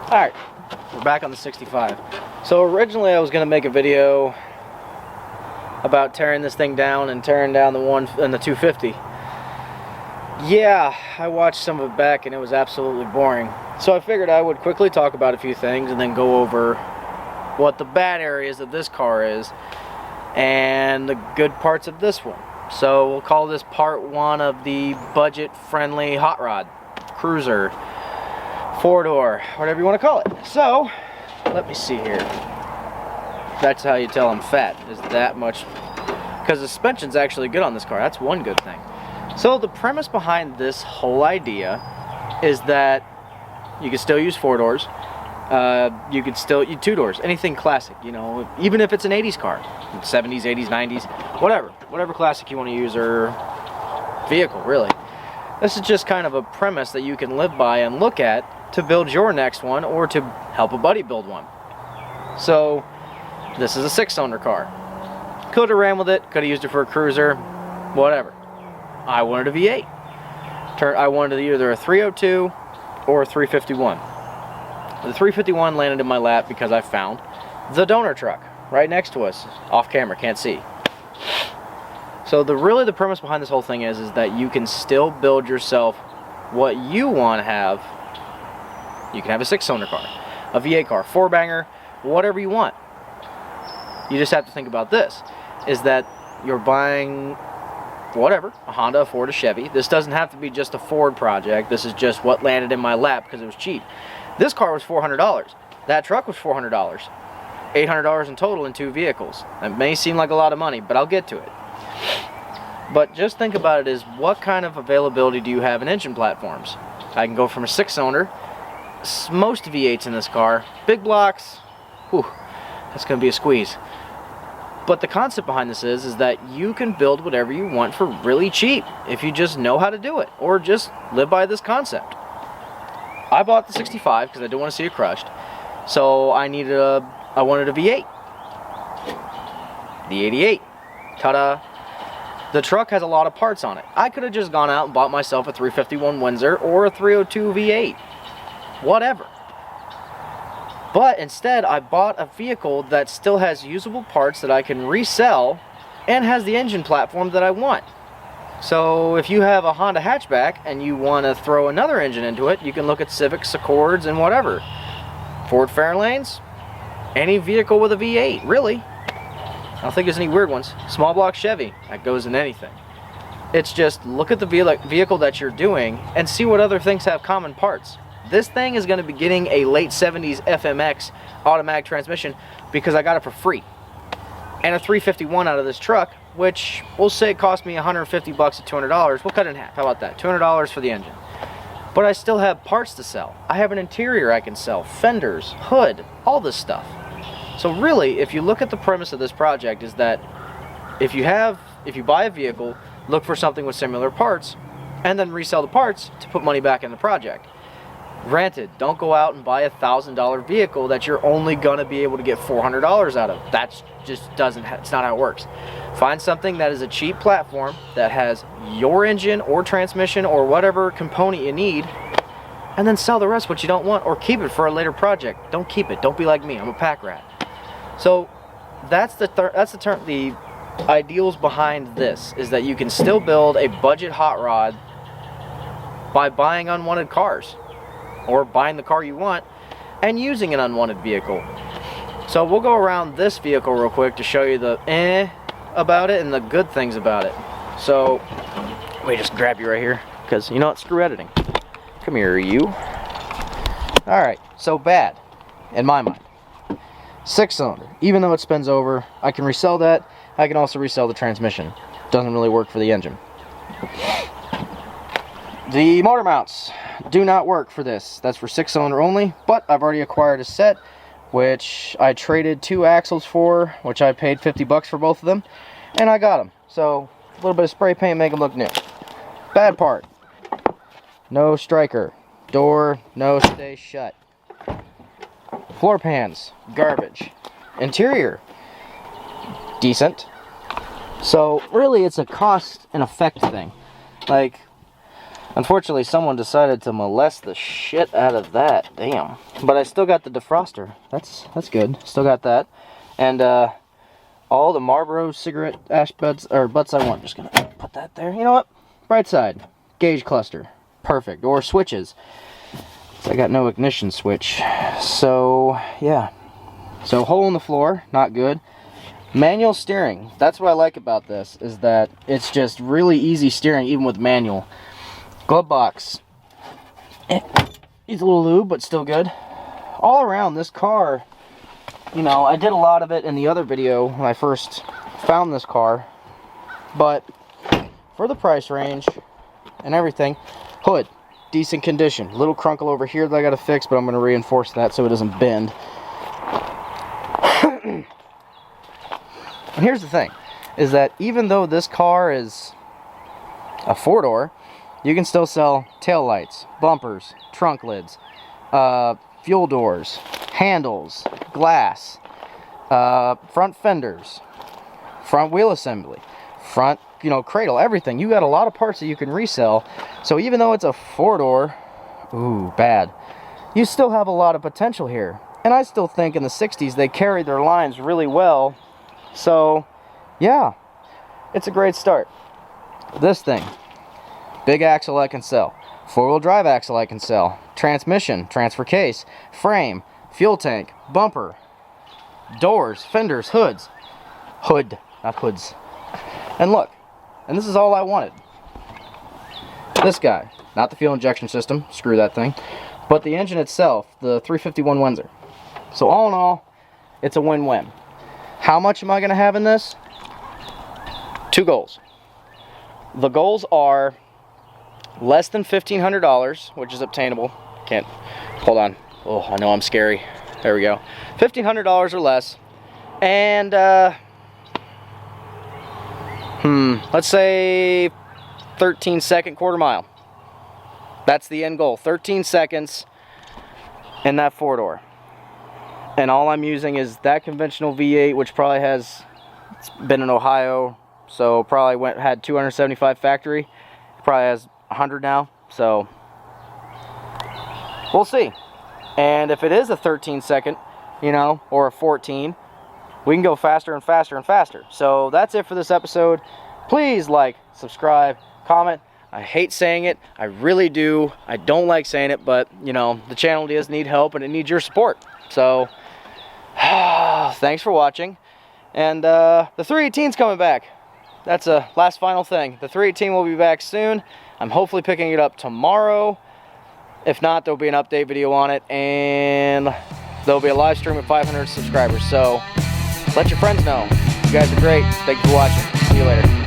Alright, we're back on the 65. So originally I was going to make a video about tearing this thing down and tearing down the 250. Yeah, I watched some of it back and it was absolutely boring. So I figured I would quickly talk about a few things and then go over what the bad areas of this car is and the good parts of this one. So we'll call this part one of the budget-friendly hot rod, cruiser, four-door, whatever you want to call it. So, let me see here. That's how you tell I'm fat, is that much, because the suspension's actually good on this car. That's one good thing. So the premise behind this whole idea is that you can still use four doors. You could still use two doors, anything classic, you know, even if it's an 80s car, 70s, 80s, 90s, whatever classic you want to use or vehicle, really. This is just kind of a premise that you can live by and look at to build your next one or to help a buddy build one. So this is a 6-cylinder car. Could have ran with it, could have used it for a cruiser, whatever. I wanted a V8. I wanted either a 302 or a 351. The 351 landed in my lap because I found the donor truck right next to us, off camera, can't see. So really the premise behind this whole thing is that you can still build yourself what you want to have. You can have a 6-cylinder car, a V8 car, 4-banger, whatever you want. You just have to think about this, is that you're buying whatever, a Honda, a Ford, a Chevy. This doesn't have to be just a Ford project. This is just what landed in my lap because it was cheap. This car was $400. That truck was $400. $800 in total in 2 vehicles. That may seem like a lot of money, but I'll get to it. But just think about it as what kind of availability do you have in engine platforms? I can go from a 6-cylinder, most V8s in this car, big blocks, whew, that's going to be a squeeze. But the concept behind this is that you can build whatever you want for really cheap if you just know how to do it, or just live by this concept. I bought the 65 because I didn't want to see it crushed, so I wanted a V8. The 88, ta-da! The truck has a lot of parts on it. I could have just gone out and bought myself a 351 Windsor or a 302 V8. Whatever. But instead, I bought a vehicle that still has usable parts that I can resell and has the engine platform that I want. So if you have a Honda hatchback and you want to throw another engine into it, you can look at Civics, Accords, and whatever. Ford Fairlanes, any vehicle with a V8, really. I don't think there's any weird ones. Small block Chevy, that goes in anything. It's just look at the vehicle that you're doing and see what other things have common parts. This thing is going to be getting a late 70s FMX automatic transmission because I got it for free. And a 351 out of this truck, which we'll say it cost me $150 to $200. We'll cut it in half. How about that? $200 for the engine. But I still have parts to sell. I have an interior I can sell, fenders, hood, all this stuff. So really, if you look at the premise of this project, is that if you buy a vehicle, look for something with similar parts, and then resell the parts to put money back in the project. Granted, don't go out and buy a $1,000 vehicle that you're only going to be able to get $400 out of. That's just it's not how it works. Find something that is a cheap platform that has your engine or transmission or whatever component you need, and then sell the rest what you don't want, or keep it for a later project. Don't keep it. Don't be like me. I'm a pack rat. So that's the ideals behind this, is that you can still build a budget hot rod by buying unwanted cars, or buying the car you want and using an unwanted vehicle. So we'll go around this vehicle real quick to show you the about it and the good things about it. So let me just grab you right here, because you know what, screw editing. Come here, you. Alright, so bad in my mind. 6-cylinder, even though it spins over, I can resell that. I can also resell the transmission. Doesn't really work for the engine. The motor mounts do not work for this. That's for 6-cylinder only, but I've already acquired a set, which I traded 2 axles for, which I paid $50 for both of them, and I got them. So a little bit of spray paint, make them look new. Bad part, no striker. Door, no, stay shut. Floor pans, garbage. Interior, decent. So really it's a cost and effect thing. Like, Unfortunately, someone decided to molest the shit out of that. Damn. But I still got the defroster. That's good. Still got that. And all the Marlboro cigarette ash butts I want. Just gonna put that there. You know what? Bright side. Gauge cluster. Perfect. Or switches. So I got no ignition switch. So yeah. So hole in the floor. Not good. Manual steering. That's what I like about this, is that it's just really easy steering even with manual. Glove box. Needs a little lube, but still good. All around, this car, you know, I did a lot of it in the other video when I first found this car, but for the price range and everything, hood, decent condition. Little crunkle over here that I gotta fix, but I'm gonna reinforce that so it doesn't bend. And here's the thing, is that even though this car is a 4-door, you can still sell tail lights, bumpers, trunk lids, fuel doors, handles, glass, front fenders, front wheel assembly, front, you know, cradle, everything. You got a lot of parts that you can resell. So even though it's a 4-door, ooh, bad, you still have a lot of potential here. And I still think in the 60s they carried their lines really well. So, yeah, it's a great start. This thing, big axle I can sell, 4-wheel drive axle I can sell, transmission, transfer case, frame, fuel tank, bumper, doors, fenders, hoods, hood, not hoods. And look, and this is all I wanted. This guy, not the fuel injection system, screw that thing, but the engine itself, the 351 Windsor. So all in all, it's a win-win. How much am I going to have in this? 2 goals. The goals are less than $1,500, which is obtainable. Can't, hold on. Oh, I know I'm scary. There we go. $1,500 or less. And, let's say 13-second quarter mile. That's the end goal. 13 seconds in that 4-door. And all I'm using is that conventional V8, which probably has, it's been in Ohio, so probably had 275 factory. Probably has 100 now, so we'll see. And if it is a 13-second, you know, or a 14, we can go faster and faster and faster. So that's it for this episode. Please like, subscribe, comment. I hate saying it. I really do. I don't like saying it, but, you know, the channel does need help and it needs your support. So, thanks for watching. And the 318's coming back. That's a last final thing. The 318 will be back soon. I'm hopefully picking it up tomorrow. If not, there'll be an update video on it, and there'll be a live stream with 500 subscribers. So let your friends know. You guys are great. Thank you for watching. See you later.